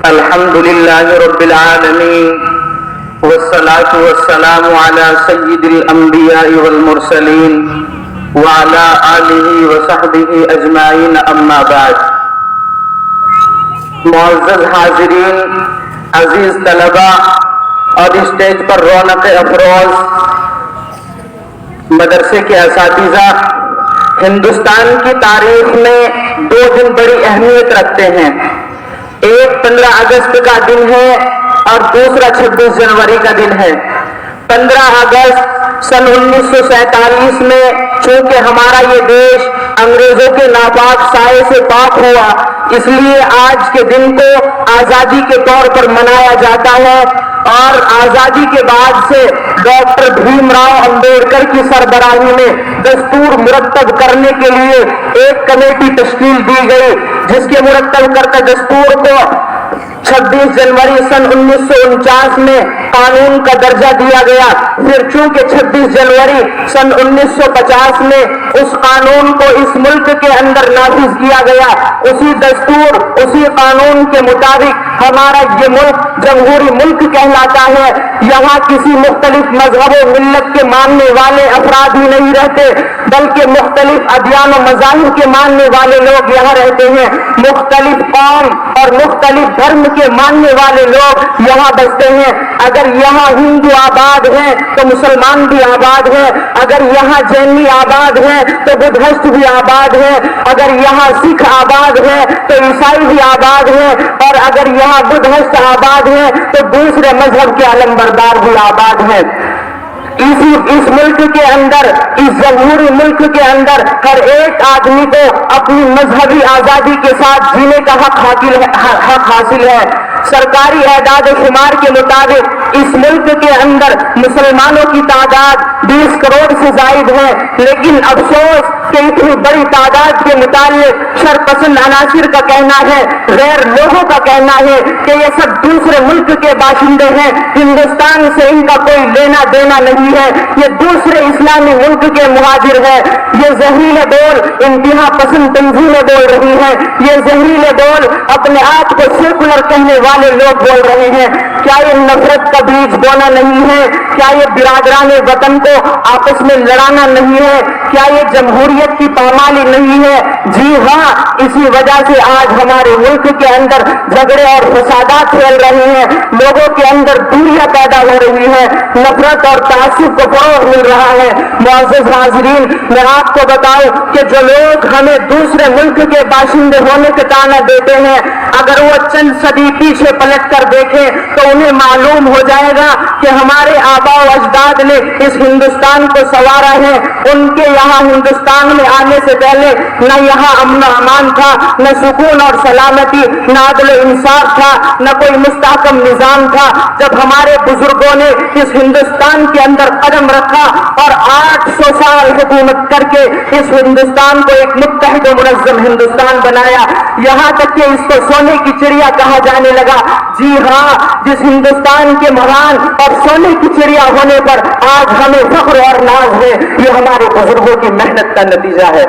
الحمد لله رب العالمين والصلاة والسلام على سيد الأنبياء والمرسلين وعلى آله وصحبه أجمعين أما بعد. معزز حاضرین، عزیز طلباء اور اسٹیج پر رونق افروز مدرسے کے اساتذہ، ہندوستان کی تاریخ میں دو دن بڑی اہمیت رکھتے ہیں. ایک 15 اگست کا دن ہے اور دوسرا 26 جنوری کا دن ہے. 15 اگست سن 1947 میں چونکہ ہمارا یہ دیش انگریزوں کے ناپاک سائے سے پاک ہوا، اس لیے آج کے دن کو آزادی کے طور پر منایا جاتا ہے. اور آزادی کے بعد سے ڈاکٹر بھیم راؤ امبیڈکر کی سربراہی میں دستور مرتب کرنے کے لیے ایک کمیٹی تشکیل دی گئی، جس کے مرتب کرتے دستور کو 26 جنوری سن 1949 میں قانون کا درجہ دیا گیا. پھر چونکہ 26 جنوری سن 1950 میں اس قانون کو اس ملک کے اندر نافذ کیا گیا، اسی دستور اسی قانون کے مطابق ہمارا یہ ملک جمہوری ملک کہلاتا ہے. یہاں کسی مختلف مذہب و ملت کے ماننے والے افراد ہی نہیں رہتے، بلکہ مختلف ادیان و مذاہب کے ماننے والے لوگ یہاں رہتے ہیں. مختلف قوم اور مختلف دھرم کے ماننے والے لوگ یہاں بستے ہیں. اگر یہاں ہندو آباد ہیں تو مسلمان بھی آباد ہیں، اگر یہاں جینی آباد ہیں تو بدھسٹ بھی آباد ہیں، اگر یہاں سکھ آباد ہیں تو عیسائی بھی آباد ہیں، اور اگر یہاں بدھسٹ آباد ہیں تو دوسرے مذہب کے علمبردار بھی آباد ہیں. اس ملک کے اندر، اس جمہوری ملک کے اندر ہر ایک آدمی کو اپنی مذہبی آزادی کے ساتھ جینے کا حق حاصل ہے. سرکاری اعداد و شمار کے مطابق اس ملک کے اندر مسلمانوں کی تعداد 20 کروڑ سے زائد ہے، لیکن افسوس کہ اتنی بڑی تعداد کے متعلق شرپسند عناصر کا کہنا ہے، غیر لوگوں کا کہنا ہے کہ یہ سب دوسرے ملک کے باشندے ہیں، ہندوستان سے ان کا کوئی لینا دینا نہیں ہے، یہ دوسرے اسلامی ملک کے مہاجر ہیں. یہ زہریلے بول انتہا پسند تنظیمیں بول رہی ہیں، یہ زہریلے بول اپنے آپ کو سیکولر کہنے والے لوگ بول رہے ہیں. کیا یہ نفرت کا بیج بونا نہیں ہے؟ کیا یہ برادران وطن کو آپس میں لڑانا نہیں ہے؟ کیا یہ جمہوریت کی پامالی نہیں ہے؟ جی ہاں، اسی وجہ سے آج ہمارے ملک کے اندر جھگڑے اور فسادات پھیل رہے ہیں، لوگوں کے اندر دوریاں پیدا ہو رہی ہیں، نفرت اور تعصب کو فروغ مل رہا ہے. معزز حاضرین، میں آپ کو بتاؤں کہ جو لوگ ہمیں دوسرے ملک کے باشندے ہونے کے طعنہ دیتے ہیں، اگر وہ چند صدی پیچھے پلٹ کر دیکھیں تو انہیں معلوم ہو جائے گا کہ ہمارے آباء و اجداد نے اس ہندوستان کو سنوارا ہے. ان کے یہاں ہندوستان میں آنے سے پہلے نہ یہاں امن و امان تھا، نہ سکون اور سلامتی، نہ عدل و انصاف تھا، نہ کوئی مستحکم نظام تھا. جب ہمارے بزرگوں نے اس ہندوستان کے اندر قدم رکھا اور 800 سال حکومت کر کے اس ہندوستان کو ایک متحد و منظم ہندوستان بنایا، یہاں تک کہ اس کو سونے کی چڑیا کہا جانے لگا. جی ہاں، جس ہندوستان کے مہان اور سونے کی چڑیا ہونے پر آج ہمیں فخر اور ناز ہے، یہ ہمارے بزرگوں کی محنت کا نتیجہ ہے.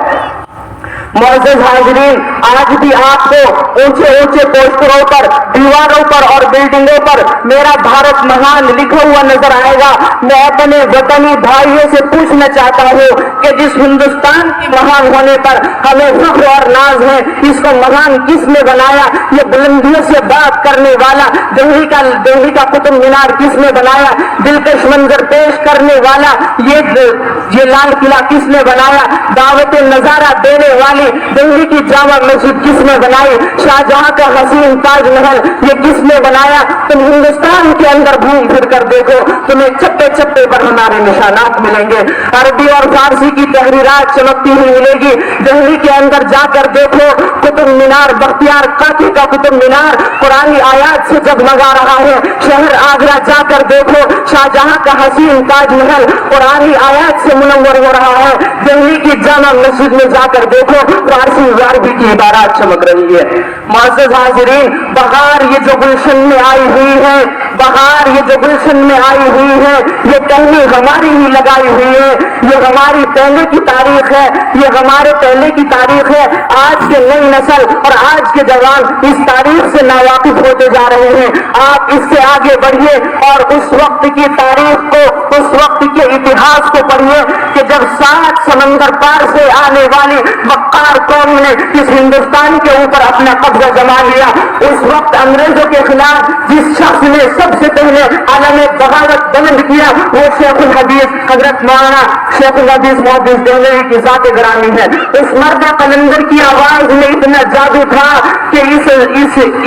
معزز حاضرین، آج بھی آپ کو اونچے اونچے پوسٹروں پر، دیواروں پر اور بلڈنگوں پر میرا بھارت مہان لکھا ہوا نظر آئے گا. میں اپنے وطنی بھائیوں سے پوچھنا چاہتا ہوں کہ جس ہندوستان کے مہان ہونے پر ہمیں فخر اور ناز ہے، اس کو مہان کس نے بنایا؟ یہ بلندیوں سے بات کرنے والا دہلی کا قطب مینار کس نے بنایا؟ دلکش منظر پیش کرنے والا یہ لال قلعہ کس نے بنایا؟ دعوت نظارہ دینے والی دہلی کی جامع مسجد کس نے بنائی؟ شاہجہاں کا حسین تاج محل یہ کس نے بنایا؟ تم ہندوستان کے اندر گھوم پھر کر دیکھو، تمہیں چپے چپے پر ہمارے نشانات ملیں گے. عربی اور فارسی کی تحریرات چمکتی ہوئی ملے گی. دہلی کے اندر جا کر دیکھو، قطب مینار بختیار کاکی کا قطب مینار قرآنی آیات سے جگمگا رہا ہے. شہر آگرہ جا کر دیکھو، شاہجہاں کا حسین تاج محل قرآنی آیات سے मुनव्वर हो रहा है। दिल्ली की जामा मस्जिद में जाकर देखो, फारसी अरबी की इबारत चमक रही है। मुअज़्ज़ज़ हाज़िरीन, बहार ये जो गुलशन में आई हुई है, बहार ये जो गुलशन में आई हुई है, ये पहले हमारी ही लगाई हुई है। ये हमारी पहले की तारीख है, ये हमारे पहले की तारीख है। आज के नई नस्ल और आज के जवान इस तारीख से नावाकिफ होते जा रहे हैं। आप इससे आगे बढ़िए और उस वक्त की तारीख को, उस वक्त के इतिहास को पढ़िए कि जब 7 समंदर पार से आने वाली वक़्क़ार कौम ने इस हिंदुस्तान के ऊपर अपना कब्जा जमा लिया, उस वक्त अंग्रेजों के खिलाफ जिस शख्स ने सबसे पहले आलम बगावत बुलंद किया वो शेखुल हदीस हजरत मौलाना शेखुल हदीस मुहद्दिस देहलवी की ज़ात ग्रामी है। उस मर्द कलंदर की आवाज में इतना जादू था कि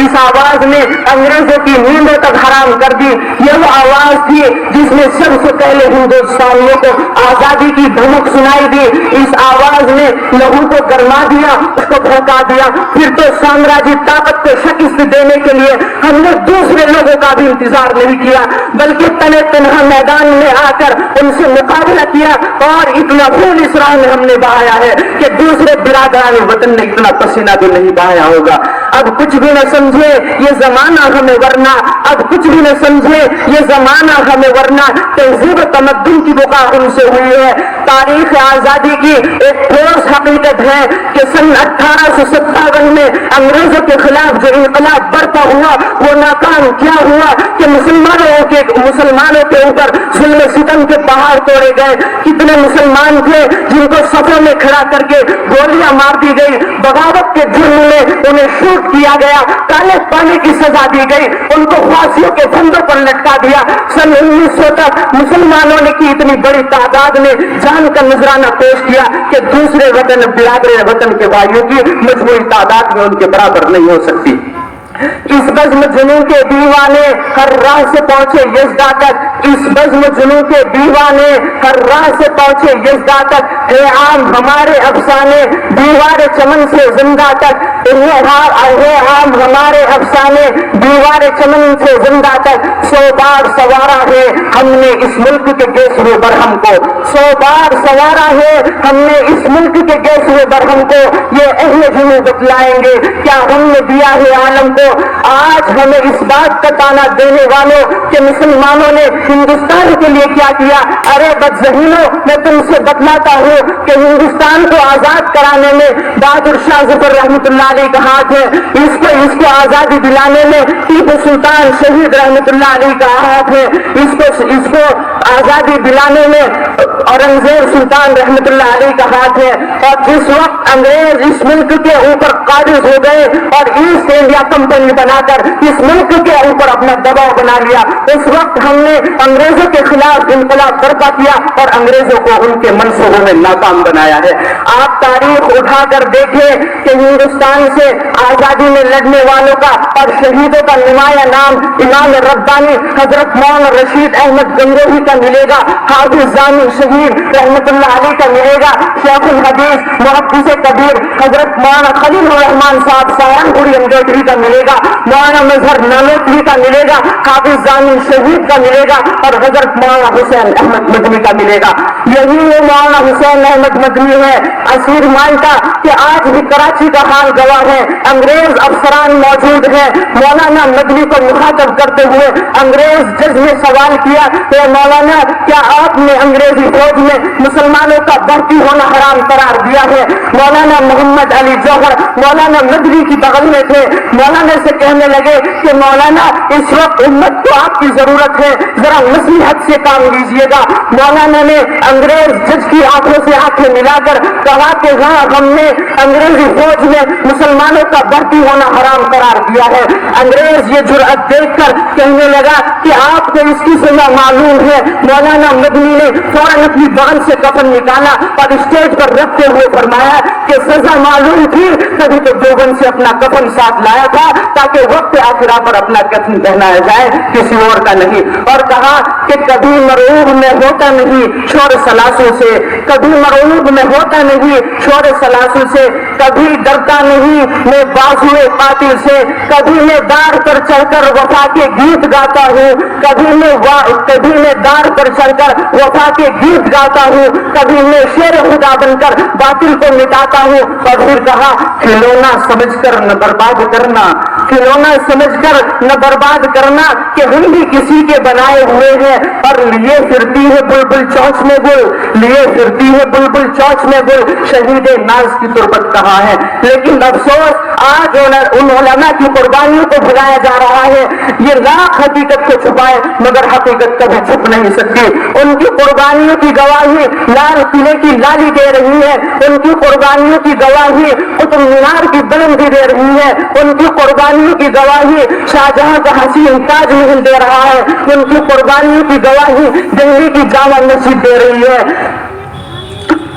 इस आवाज ने अंग्रेजों की नींदों तक हराम कर दी। ये वो आवाज थी जिसने सबसे पहले हिंदुस्तानियों को आजादी की धमक सुनाई दी। इस आवाज ने लहू को गरमा दिया, उसको भड़का दिया। फिर तो साम्राज्य ताकत को शिकस्त देने के लिए हमने दूसरे लोगों का भी इंतजार नहीं किया, बल्कि तने तनहा मैदान में आकर उनसे मुकाबला किया और इतना खून इस राह में हमने बहाया है कि दूसरे बिरादरान वतन ने इतना पसीना भी नहीं बहाया होगा। अब कुछ भी न समझे ये जमाना हमें वरना, अब कुछ भी न समझे ये जमाना हमें वरना, तहजीब तमद्दुन की बुका हमसे हुई है। तारीख आजादी की एक ठोस हकीकत है कि सन 1857 में अंग्रेजों के खिलाफ जो इनकलाब बरपा हुआ वो नाकाम क्या हुआ कि मुसलमानों के ऊपर जुल्म सितम के पहाड़ तोड़े गए। कितने मुसलमान थे जिनको सफों में खड़ा करके गोलियां मार दी गई, बगावत के जुर्म में उन्हें शूट किया गया, काले पानी की सजा दी गई, उनको फांसियों के फंदों पर लटका दिया। सन 1900 तक मुसलमानों ने की इतनी बड़ी तादाद में जान का नजराना पेश किया कि दूसरे वतन बिरादर वतन के भाइयों की मजबूरी तादाद में उनके बराबर नहीं हो सकती। इस बज़्म जुनून के दीवाने हर राह से पहुंचे यज़दा तक, इस बज़्म जुनून के दीवाने हर राह से पहुंचे यज़दा तक, है आम हमारे अफसाने दीवार चमन से जिंदा तक, है आम हमारे अफसाने दीवार चमन से जिंदा तक। 100 बार सवारा है हमने इस मुल्क के गेसुए बरहम को, 100 बार सवारा है हमने इस मुल्क के गेसुए बरहम को, ये अहले जुनून बतलाएंगे क्या हमने दिया है आलम को। आज हमें इस बात का ताना देने वालों कि मुसलमानों ने हिंदुस्तान के लिए क्या किया, अरे बदज़हीनों, मैं तुमसे बतलाता हूँ कि हिंदुस्तान को आजाद कराने में बहादुर शाह ज़फ़र रहमतुल्लाह अलैह का हाथ है, इसको आजादी दिलाने में टीपू सुल्तान शहीद रहमतुल्लाह अलैह का हाथ है, इसको आजादी दिलाने में औरंगजेब सुल्तान रहमतुल्लाह अलैह का हाथ है। और जिस वक्त अंग्रेज इस मुल्क के ऊपर काबिज हो गए और ईस्ट इंडिया कंपनी बनाकर इस मुल्क के ऊपर अपना दबाव बना लिया, उस वक्त हमने अंग्रेजों के खिलाफ इनकलाब बर्पा किया और अंग्रेजों को उनके मंसूबों में नाकाम बनाया है। आप तारीख उठाकर देखें कि हिंदुस्तान से आजादी में लड़ने वालों का और शहीदों का नुमाया नाम इमाम रब्बानी हजरत मौलाना रशीद अहमद गंगोही का मिलेगा, हाफिज जामी शहीद रहमतुल्लाह अलैह का मिलेगा, शेखुल हदीस मुहद्दिस कबीर हजरत मौलाना खलीलुर रहमान साहब सहारनपुरी अमजोदरी का मिलेगा, मौलाना मजहर नानोतवी का मिलेगा, हाफिज जामी शहीद का मिलेगा और हजरत मौलाना हुसैन अहमद मदनी का मिलेगा। यही वो मौलाना हुसैन अहमद मदनी है असीर मानता कि आज भी कराची का हाल गवाह है। अंग्रेज अफसरान मौजूद है, मौलाना मदनी को मुखातब करते हुए अंग्रेज जज ने सवाल किया कि मौलाना क्या आपने अंग्रेजी फौज में मुसलमानों का भर्ती होना हराम करार दिया है। मौलाना मोहम्मद अली जौहर मौलाना मदनी की बगल में थे, मौलाना से कहने लगे कि मौलाना इस वक्त उम्मत को आपकी जरूरत है, जरा नसीहत से काम लीजिएगा। मौलाना ने अंग्रेज जज की आंखों से आंखें मिलाकर कहा कि हाँ, हमने अंग्रेजी फौज में मुसलमानों का भर्ती होना हराम करार दिया है। अंग्रेज ये जुर्अत देखकर कहने लगा कि आपको इसकी सजा मालूम है। मौलाना मदनी ने फौरन अपनी बगल से कफन निकाला और स्टेज पर रखते हुए फरमाया कि सजा मालूम थी तभी तो देवबंद से अपना कफन साथ लाया था ताकि वक्त आखिरा पर अपना कफन पहनाया जाए, किसी और का नहीं। और कहा कि कभी मरूब में होता नहीं शोर सलासों से, कभी मरूब में होता नहीं शोर सलासों से, कभी डरता नहीं मैं बाजुए कातिल से, कभी मैं दार पर चढ़कर वफा के गीत गाता हूँ, कभी मैं दार पर चढ़कर वफा के गीत गाता हूँ, कभी मैं शेर खुदा बनकर बातिल को मिटाता हूँ। और फिर कहा खिलौना समझकर न बर्बाद करना, खिलौना समझकर न बर्बाद करना कि हम भी किसी के बनाए हुए हैं। और लिए फिरती है बुलबुल चौच में गुल, लिए फिरती है बुलबुल चौच में गुल, शहीद नाज की तुरबत कहाँ है। लेकिन अफसोस आज उन उलमा की कुर्बानियों को भुलाया जा रहा है। ये लाख हकीकत को छुपाए मगर हकीकत कभी छुप नहीं सकती। उनकी कुर्बानियों की गवाही लाल किले की लाली दे रही है, उनकी कुर्बानियों की गवाही कुतुब मीनार की बुलंदी दे रही है, उनकी कुर्बानियों की गवाही शाहजहां का हसीन ताजमहल दे रहा है, उनकी कुर्बानियों की गवाही दिल्ली की जामा मस्जिद दे रही है।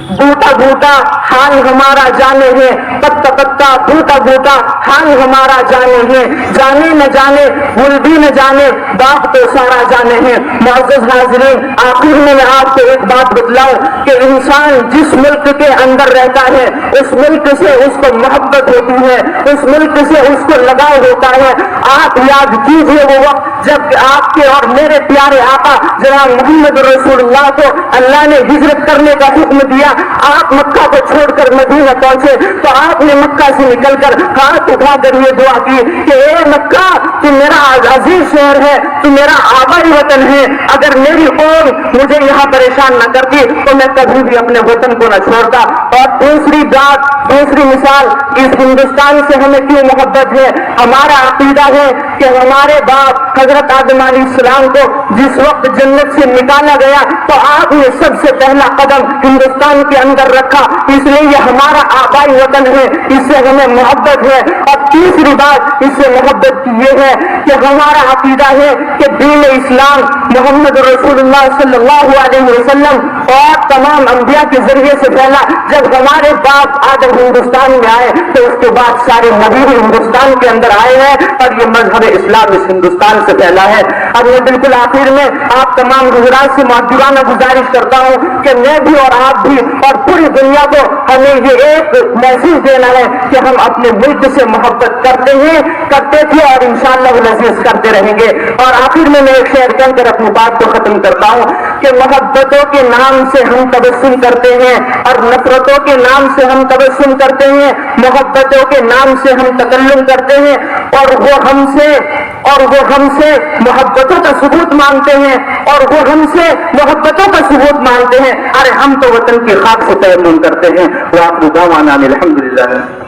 बूटा बूटा हाल हमारा जाने है, पत्ता पत्ता बूटा बूटा हाल हमारा जाने है, जाने न जाने भूल भी न जाने बाप तो सारा जाने है। मुअज़्ज़ज़ हाज़रीन, आखिर में मैं आपको एक बात बतलाऊं कि इंसान जिस मुल्क के अंदर रहता है उस मुल्क से उसको मोहब्बत होती है, उस मुल्क से उसको लगाव होता है। आप याद कीजिए वो वक्त जब आपके और मेरे प्यारे आका जनाब मोहम्मद रसूलुल्लाह को अल्लाह ने हिजरत करने का हुक्म दिया। आप मक्का को छोड़कर मदीना पहुंचे तो आपने मक्का से निकलकर हाथ उठाकर ये दुआ की कि ए मक्का, तू मेरा अजीज शहर है, तू मेरा आबाई वतन है, अगर मेरी कौम मुझे यहाँ परेशान न करती तो मैं कभी भी अपने वतन को न छोड़ता। और दूसरी बात, दूसरी मिसाल, इस हिंदुस्तान से हमें क्यों मोहब्बत है? हमारा अकीदा है कि हमारे बाप हजरत आदम अलैहिस्सलाम को जिस वक्त जन्नत से निकाला गया तो आपने सबसे पहला कदम हिंदुस्तान के अंदर रखा, इसलिए ये हमारा आबाई वतन है, इससे हमें मोहब्बत है। और तीसरी बात इससे मोहब्बत की ये है कि हमारा अकीदा है कि दीन इस्लाम मोहम्मद रसूलुल्लाह सल्लल्लाहु अलैहि वसल्लम और तमाम अंबिया के जरिए से फैला। जब हमारे बाप आदम हिंदुस्तान में आए तो उसके बाद सारे नबी हिंदुस्तान के अंदर आए हैं और ये मजहब इस्लाम इस हिंदुस्तान से फैला है। अब मैं बिल्कुल आखिर में आप तमाम हुजरात से मादुराना गुजारिश करता हूँ कि मैं भी और आप भी और पूरी दुनिया को हमें ये एक मैसेज देना है कि हम अपने मुल्क से मोहब्बत करते हैं, करते थे और इंशाअल्लाह अज़ीज़ करते रहेंगे। और आखिर में मैं एक शेर कहकर अपनी बात को खत्म करता हूँ कि मोहब्बतों के नाम से हम तबस्सुम करते हैं और नफरतों के नाम से हम तबस्सुम करते हैं, मोहब्बतों के नाम से हम तकल्लुम करते हैं और वो हमसे मोहब्बतों का सबूत मांगते हैं और वो हमसे मोहब्बतों का सबूत मांगते हैं। अरे हम तो वतन की खाक से तयम्मुम करते हैं। वाक़िअ दावाना अल्हम्दुलिल्लाह।